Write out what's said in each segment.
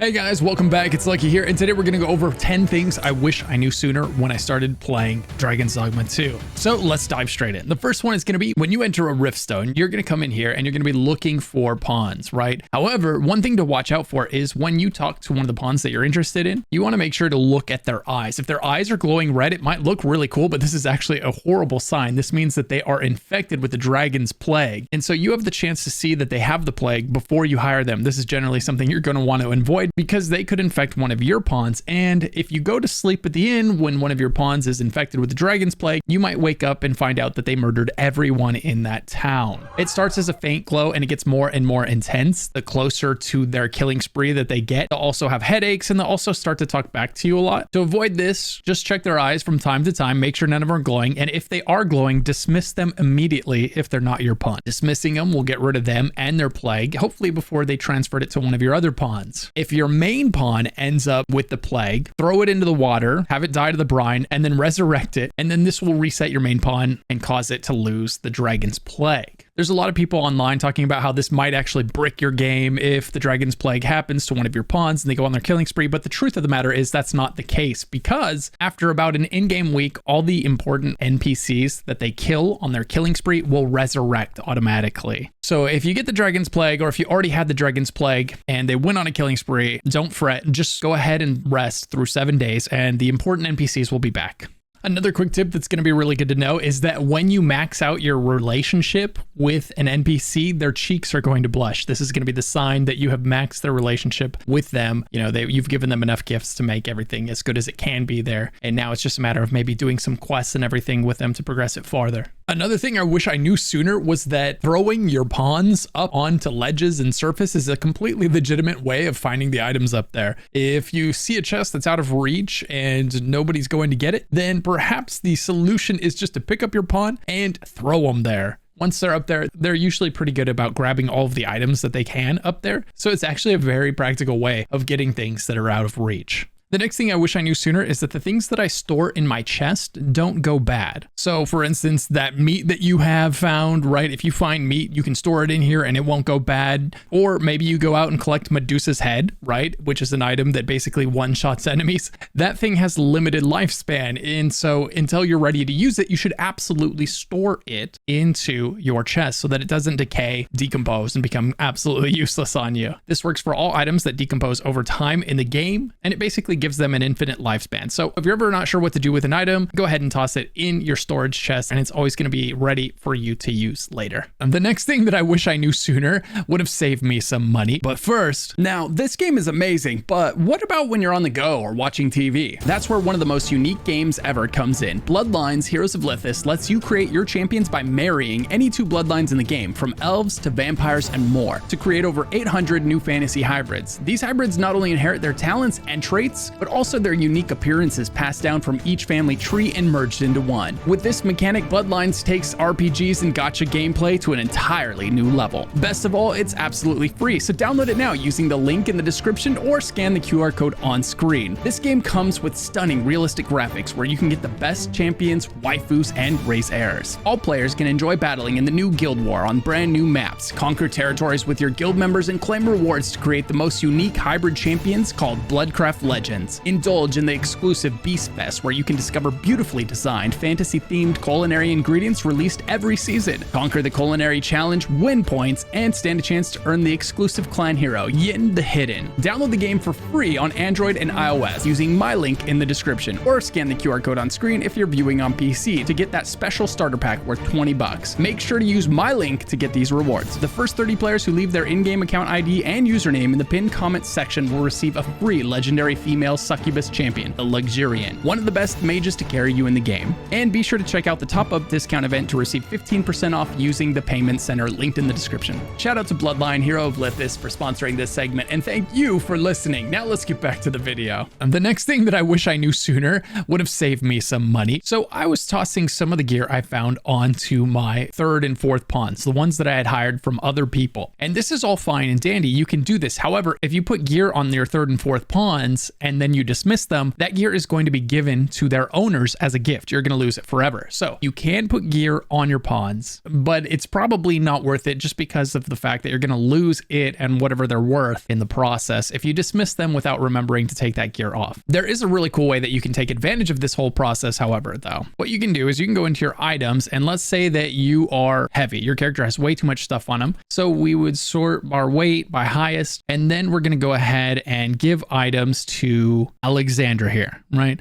Hey guys, welcome back. It's Lucky here, and today we're going to go over 10 things I wish I knew sooner when I started playing Dragon's Dogma 2. So let's dive straight in. The first one is going to be when you enter a Riftstone, you're going to come in here and you're going to be looking for pawns, right? However, one thing to watch out for is when you talk to one of the pawns that you're interested in, you want to make sure to look at their eyes. If their eyes are glowing red, it might look really cool, but this is actually a horrible sign. This means that they are infected with the dragon's plague. And so you have the chance to see that they have the plague before you hire them. This is generally something you're going to want to avoid, because they could infect one of your pawns. And if you go to sleep at the inn when one of your pawns is infected with the dragon's plague, you might wake up and find out that they murdered everyone in that town. It starts as a faint glow and it gets more and more intense the closer to their killing spree that they get. They'll also have headaches and they'll also start to talk back to you a lot. To avoid this, just check their eyes from time to time, make sure none of them are glowing, and if they are glowing, dismiss them immediately if they're not your pawn. Dismissing them will get rid of them and their plague, hopefully before they transferred it to one of your other pawns. If your main pawn ends up with the plague, throw it into the water, have it die to the brine, and then resurrect it, and then this will reset your main pawn and cause it to lose the dragon's plague. There's a lot of people online talking about how this might actually brick your game if the dragon's plague happens to one of your pawns and they go on their killing spree, but the truth of the matter is that's not the case, because after about an in-game week, all the important NPCs that they kill on their killing spree will resurrect automatically. So if you get the dragon's plague, or if you already had the dragon's plague and they went on a killing spree, don't fret, just go ahead and rest through 7 days and the important NPCs will be back. Another quick tip that's going to be really good to know is that when you max out your relationship with an NPC, their cheeks are going to blush. This is going to be the sign that you have maxed their relationship with them. You know, you've given them enough gifts to make everything as good as it can be there. And now it's just a matter of maybe doing some quests and everything with them to progress it farther. Another thing I wish I knew sooner was that throwing your pawns up onto ledges and surface is a completely legitimate way of finding the items up there. If you see a chest that's out of reach and nobody's going to get it, then perhaps the solution is just to pick up your pawn and throw them there. Once they're up there, they're usually pretty good about grabbing all of the items that they can up there. So it's actually a very practical way of getting things that are out of reach. The next thing I wish I knew sooner is that the things that I store in my chest don't go bad. So for instance, that meat that you have found, right? If you find meat, you can store it in here and it won't go bad. Or maybe you go out and collect Medusa's head, right? Which is an item that basically one-shots enemies. That thing has limited lifespan. And so until you're ready to use it, you should absolutely store it into your chest so that it doesn't decay, decompose, and become absolutely useless on you. This works for all items that decompose over time in the game, and it basically gives them an infinite lifespan. So if you're ever not sure what to do with an item, go ahead and toss it in your storage chest and it's always going to be ready for you to use later. And the next thing that I wish I knew sooner would have saved me some money. But first, now this game is amazing, but what about when you're on the go or watching TV? That's where one of the most unique games ever comes in. Bloodlines Heroes of Lithis lets you create your champions by marrying any two bloodlines in the game, from elves to vampires and more, to create over 800 new fantasy hybrids. These hybrids not only inherit their talents and traits, but also their unique appearances passed down from each family tree and merged into one. With this mechanic, Bloodlines takes RPGs and gacha gameplay to an entirely new level. Best of all, it's absolutely free, so download it now using the link in the description or scan the QR code on screen. This game comes with stunning realistic graphics where you can get the best champions, waifus, and race heirs. All players can enjoy battling in the new Guild War on brand new maps, conquer territories with your guild members, and claim rewards to create the most unique hybrid champions called Bloodcraft Legends. Indulge in the exclusive Beast Fest where you can discover beautifully designed fantasy-themed culinary ingredients released every season. Conquer the culinary challenge, win points, and stand a chance to earn the exclusive clan hero, Yin the Hidden. Download the game for free on Android and iOS using my link in the description, or scan the QR code on screen if you're viewing on PC to get that special starter pack worth $20. Make sure to use my link to get these rewards. The first 30 players who leave their in-game account ID and username in the pinned comments section will receive a free legendary female succubus champion, the Luxurian, one of the best mages to carry you in the game. And be sure to check out the top-up discount event to receive 15% off using the payment center linked in the description. Shout out to Bloodline Hero of Lithis for sponsoring this segment, and thank you for listening. Now let's get back to the video. And the next thing that I wish I knew sooner would have saved me some money. So I was tossing some of the gear I found onto my third and fourth pawns, the ones that I had hired from other people. And this is all fine and dandy. You can do this. However, if you put gear on your third and fourth pawns and and then you dismiss them, that gear is going to be given to their owners as a gift. You're going to lose it forever. So you can put gear on your pawns, but it's probably not worth it just because of the fact that you're going to lose it and whatever they're worth in the process if you dismiss them without remembering to take that gear off. There is a really cool way that you can take advantage of this whole process, however, though. What you can do is you can go into your items, and let's say that you are heavy. Your character has way too much stuff on them. So we would sort our weight by highest, and then we're going to go ahead and give items to Alexandra here, right?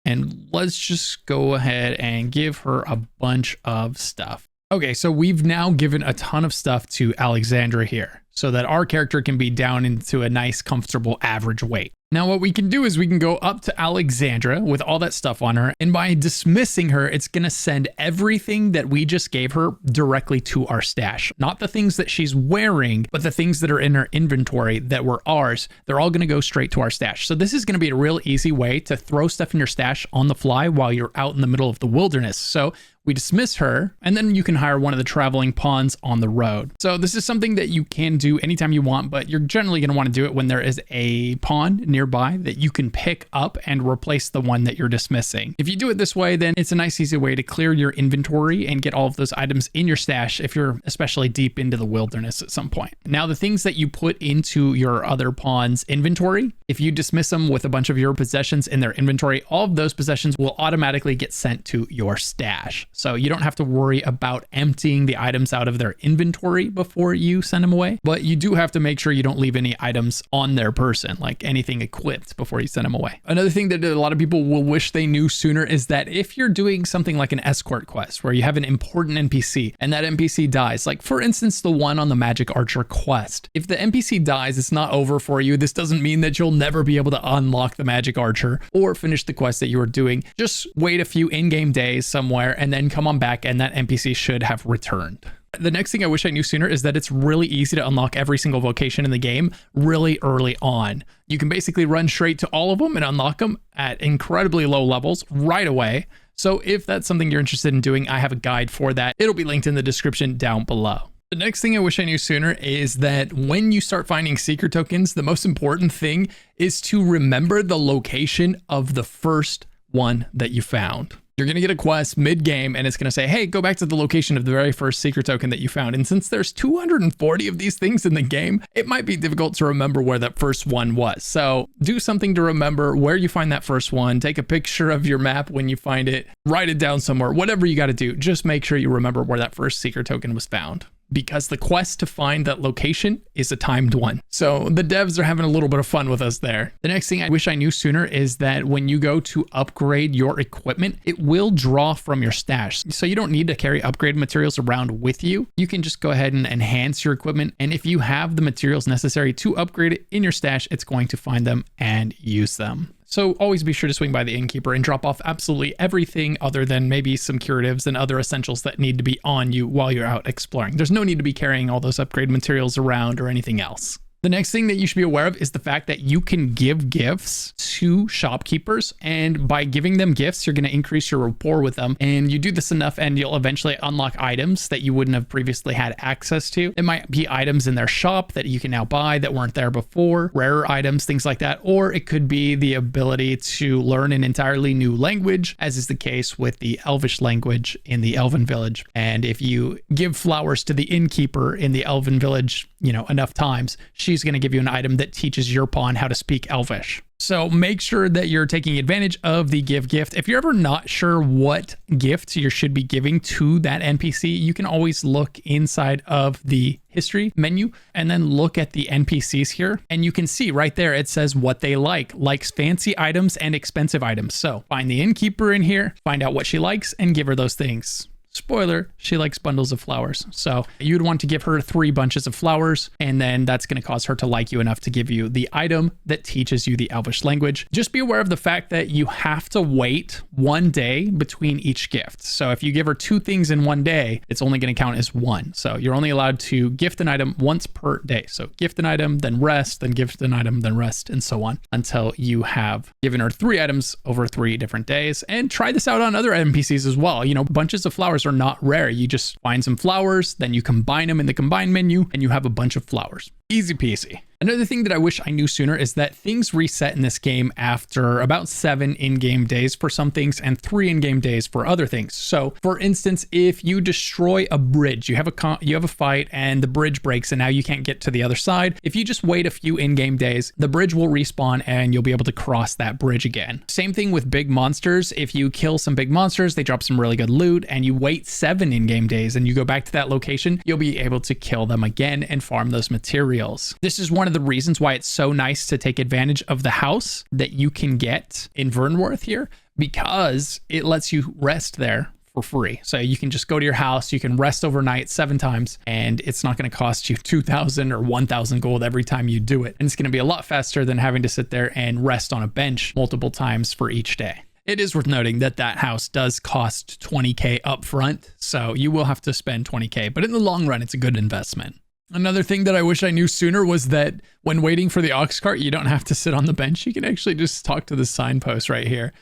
And let's just go ahead and give her a bunch of stuff. Okay, so we've now given a ton of stuff to Alexandra here so that our character can be down into a nice, comfortable average weight. Now, what we can do is we can go up to Alexandra with all that stuff on her, and by dismissing her, it's going to send everything that we just gave her directly to our stash. Not the things that she's wearing, but the things that are in her inventory that were ours. They're all going to go straight to our stash. So this is going to be a real easy way to throw stuff in your stash on the fly while you're out in the middle of the wilderness. So we dismiss her, and then you can hire one of the traveling pawns on the road. So this is something that you can do anytime you want, but you're generally going to want to do it when there is a pawn nearby that you can pick up and replace the one that you're dismissing. If you do it this way, then it's a nice, easy way to clear your inventory and get all of those items in your stash if you're especially deep into the wilderness at some point. Now, the things that you put into your other pawn's inventory, if you dismiss them with a bunch of your possessions in their inventory, all of those possessions will automatically get sent to your stash. So you don't have to worry about emptying the items out of their inventory before you send them away, but you do have to make sure you don't leave any items on their person, like anything equipped, before you send them away. Another thing that a lot of people will wish they knew sooner is that if you're doing something like an escort quest where you have an important NPC and that NPC dies, like for instance, the one on the Magic Archer quest, if the NPC dies, it's not over for you. This doesn't mean that you'll never be able to unlock the Magic Archer or finish the quest that you were doing. Just wait a few in-game days somewhere and then come on back and that NPC should have returned. The next thing I wish I knew sooner is that it's really easy to unlock every single vocation in the game really early on. You can basically run straight to all of them and unlock them at incredibly low levels right away. So if that's something you're interested in doing, I have a guide for that. It'll be linked in the description down below. The next thing I wish I knew sooner is that when you start finding secret tokens, the most important thing is to remember the location of the first one that you found. You're going to get a quest mid-game and it's going to say, hey, go back to the location of the very first secret token that you found. And since there's 240 of these things in the game, it might be difficult to remember where that first one was. So do something to remember where you find that first one. Take a picture of your map when you find it, write it down somewhere, whatever you got to do. Just make sure you remember where that first secret token was found, because the quest to find that location is a timed one. So the devs are having a little bit of fun with us there. The next thing I wish I knew sooner is that when you go to upgrade your equipment, it will draw from your stash. So you don't need to carry upgrade materials around with you. You can just go ahead and enhance your equipment. And if you have the materials necessary to upgrade it in your stash, it's going to find them and use them. So always be sure to swing by the innkeeper and drop off absolutely everything other than maybe some curatives and other essentials that need to be on you while you're out exploring. There's no need to be carrying all those upgrade materials around or anything else. The next thing that you should be aware of is the fact that you can give gifts to shopkeepers, and by giving them gifts, you're going to increase your rapport with them. And you do this enough and you'll eventually unlock items that you wouldn't have previously had access to. It might be items in their shop that you can now buy that weren't there before, rarer items, things like that. Or it could be the ability to learn an entirely new language, as is the case with the Elvish language in the Elven village. And if you give flowers to the innkeeper in the Elven village, enough times, she's going to give you an item that teaches your pawn how to speak Elvish. So make sure that you're taking advantage of the give gift. If you're ever not sure what gift you should be giving to that NPC, you can always look inside of the history menu and then look at the NPCs here. And you can see right there, it says what they likes fancy items and expensive items. So find the innkeeper in here, find out what she likes and give her those things. Spoiler, she likes bundles of flowers. So you'd want to give her 3 bunches of flowers, and then that's going to cause her to like you enough to give you the item that teaches you the Elvish language. Just be aware of the fact that you have to wait 1 day between each gift. So if you give her 2 things in 1 day, it's only going to count as 1. So you're only allowed to gift an item once per day. So gift an item, then rest, then gift an item, then rest, and so on until you have given her 3 items over 3 different days. And try this out on other NPCs as well. Bunches of flowers are not rare. You just find some flowers, then you combine them in the combine menu, and you have a bunch of flowers. Easy peasy. Another thing that I wish I knew sooner is that things reset in this game after about 7 in-game days for some things and 3 in-game days for other things. So for instance, if you destroy a bridge, you have a fight and the bridge breaks and now you can't get to the other side. If you just wait a few in-game days, the bridge will respawn and you'll be able to cross that bridge again. Same thing with big monsters. If you kill some big monsters, they drop some really good loot and you wait 7 in-game days and you go back to that location, you'll be able to kill them again and farm those materials. This is one of the reasons why it's so nice to take advantage of the house that you can get in Vernworth here, because it lets you rest there for free. So you can just go to your house, you can rest overnight 7 times, and it's not going to cost you 2,000 or 1,000 gold every time you do it. And it's going to be a lot faster than having to sit there and rest on a bench multiple times for each day. It is worth noting that that house does cost 20k upfront, so you will have to spend 20k, but in the long run, it's a good investment. Another thing that I wish I knew sooner was that when waiting for the ox cart, you don't have to sit on the bench. You can actually just talk to the signpost right here,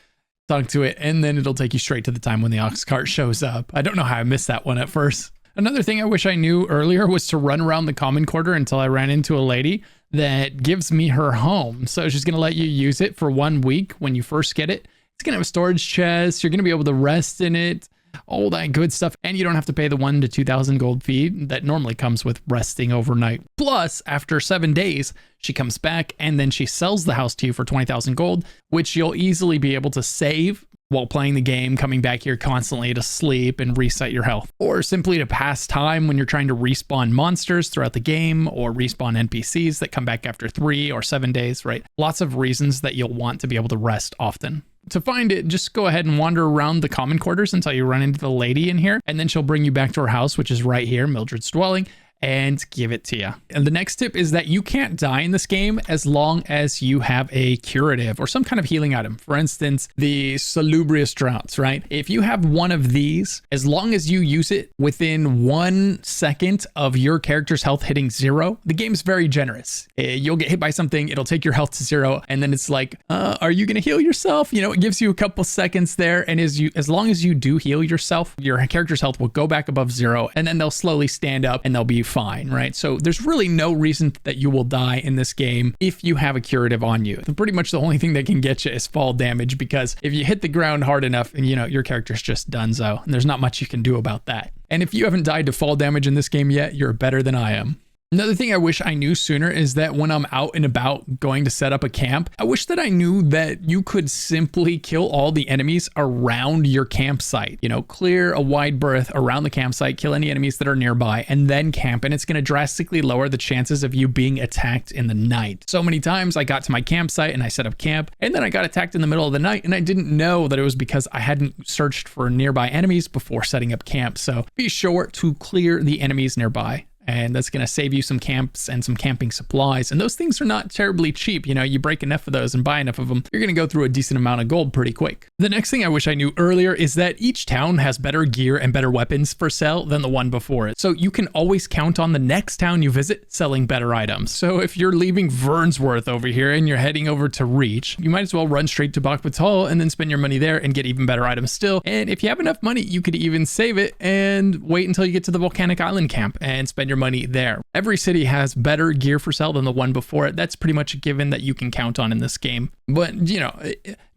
talk to it, and then it'll take you straight to the time when the ox cart shows up. I don't know how I missed that one at first. Another thing I wish I knew earlier was to run around the common quarter until I ran into a lady that gives me her home. So she's going to let you use it for 1 week when you first get it. It's going to have a storage chest. You're going to be able to rest in it. All that good stuff, and you don't have to pay the 1,000 to 2,000 gold fee that normally comes with resting overnight. Plus, after 7 days, she comes back and then she sells the house to you for 20,000 gold, which you'll easily be able to save while playing the game, coming back here constantly to sleep and reset your health, or simply to pass time when you're trying to respawn monsters throughout the game or respawn NPCs that come back after 3 or 7 days, right? Lots of reasons that you'll want to be able to rest often. To find it, just go ahead and wander around the common quarters until you run into the lady in here, and then she'll bring you back to her house, which is right here, Mildred's dwelling, and give it to you. And the next tip is that you can't die in this game as long as you have a curative or some kind of healing item. For instance, the salubrious draughts, right? If you have one of these, as long as you use it within 1 second of your character's health hitting 0, the game's very generous. You'll get hit by something, it'll take your health to 0, and then it's like, are you gonna heal yourself? You know, it gives you a couple seconds there, and as long as you do heal yourself, your character's health will go back above 0, and then they'll slowly stand up and they'll be fine, right? So there's really no reason that you will die in this game if you have a curative on you. Pretty much the only thing that can get you is fall damage, because if you hit the ground hard enough, and you know, your character's just donezo, and there's not much you can do about that. And if you haven't died to fall damage in this game yet, you're better than I am. Another thing I wish I knew sooner is that when I'm out and about going to set up a camp, I wish that I knew that you could simply kill all the enemies around your campsite. You know, clear a wide berth around the campsite, kill any enemies that are nearby, and then camp, and it's going to drastically lower the chances of you being attacked in the night. So many times I got to my campsite and I set up camp, and then I got attacked in the middle of the night, and I didn't know that it was because I hadn't searched for nearby enemies before setting up camp. So be sure to clear the enemies nearby, and that's going to save you some camps and some camping supplies. And those things are not terribly cheap. You know, you break enough of those and buy enough of them, you're going to go through a decent amount of gold pretty quick. The next thing I wish I knew earlier is that each town has better gear and better weapons for sale than the one before it. So you can always count on the next town you visit selling better items. So if you're leaving Vernsworth over here and you're heading over to Reach, you might as well run straight to Bokbatal and then spend your money there and get even better items still. And if you have enough money, you could even save it and wait until you get to the Volcanic Island camp and spend your money there. Every city has better gear for sale than the one before it. That's pretty much a given that you can count on in this game. But, you know,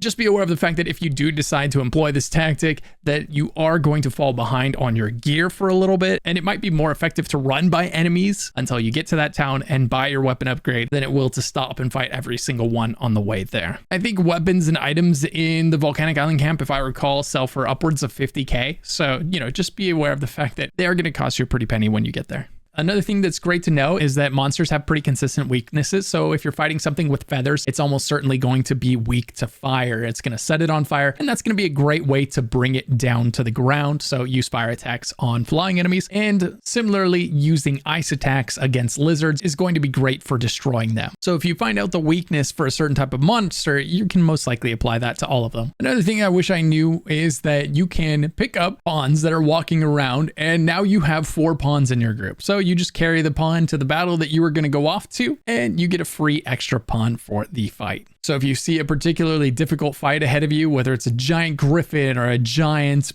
just be aware of the fact that if you do decide to employ this tactic, that you are going to fall behind on your gear for a little bit, and it might be more effective to run by enemies until you get to that town and buy your weapon upgrade than it will to stop and fight every single one on the way there. I think weapons and items in the Volcanic Island camp, if I recall, sell for upwards of 50k. So, you know, just be aware of the fact that they are going to cost you a pretty penny when you get there. Another thing that's great to know is that monsters have pretty consistent weaknesses. So if you're fighting something with feathers, it's almost certainly going to be weak to fire. It's going to set it on fire, and that's going to be a great way to bring it down to the ground. So use fire attacks on flying enemies, and similarly, using ice attacks against lizards is going to be great for destroying them. So if you find out the weakness for a certain type of monster, you can most likely apply that to all of them. Another thing I wish I knew is that you can pick up pawns that are walking around, and now you have 4 pawns in your group. So you just carry the pawn to the battle that you were going to go off to, and you get a free extra pawn for the fight. So if you see a particularly difficult fight ahead of you, whether it's a giant griffin or a giant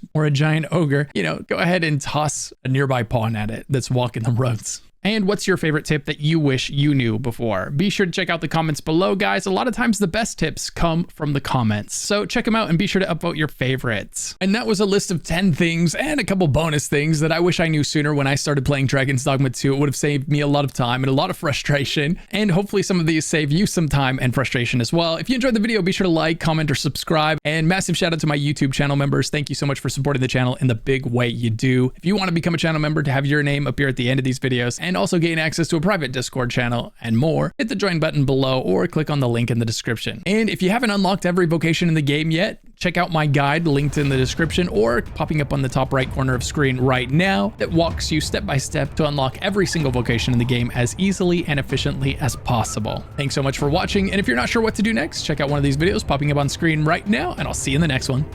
ogre, you know, go ahead and toss a nearby pawn at it that's walking the roads. And what's your favorite tip that you wish you knew before? Be sure to check out the comments below, guys. A lot of times the best tips come from the comments. So check them out and be sure to upvote your favorites. And that was a list of 10 things and a couple bonus things that I wish I knew sooner when I started playing Dragon's Dogma 2. It would have saved me a lot of time and a lot of frustration. And hopefully some of these save you some time and frustration as well. If you enjoyed the video, be sure to like, comment, or subscribe. And massive shout out to my YouTube channel members. Thank you so much for supporting the channel in the big way you do. If you want to become a channel member to have your name appear at the end of these videos and also gain access to a private Discord channel and more, hit the join button below or click on the link in the description. And if you haven't unlocked every vocation in the game yet, check out my guide linked in the description or popping up on the top right corner of screen right now that walks you step by step to unlock every single vocation in the game as easily and efficiently as possible. Thanks so much for watching, and if you're not sure what to do next, check out one of these videos popping up on screen right now, and I'll see you in the next one.